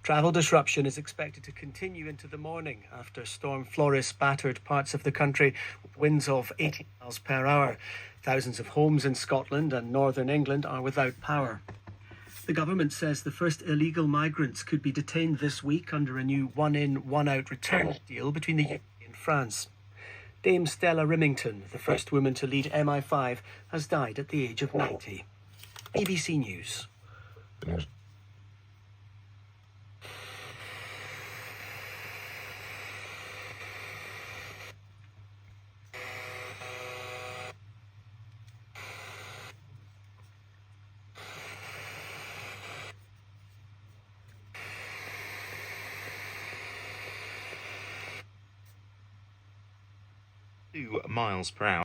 Travel disruption is expected to continue into the morning after Storm Floris battered parts of the country with winds of 80 miles per hour. Thousands of homes in Scotland and northern England are without power. The government says the first illegal migrants could be detained this week under a new one-in, one-out return deal between the UK and France. Dame Stella Rimington, the first woman to lead MI5, has died at the age of 90. BBC News. Miles per hour.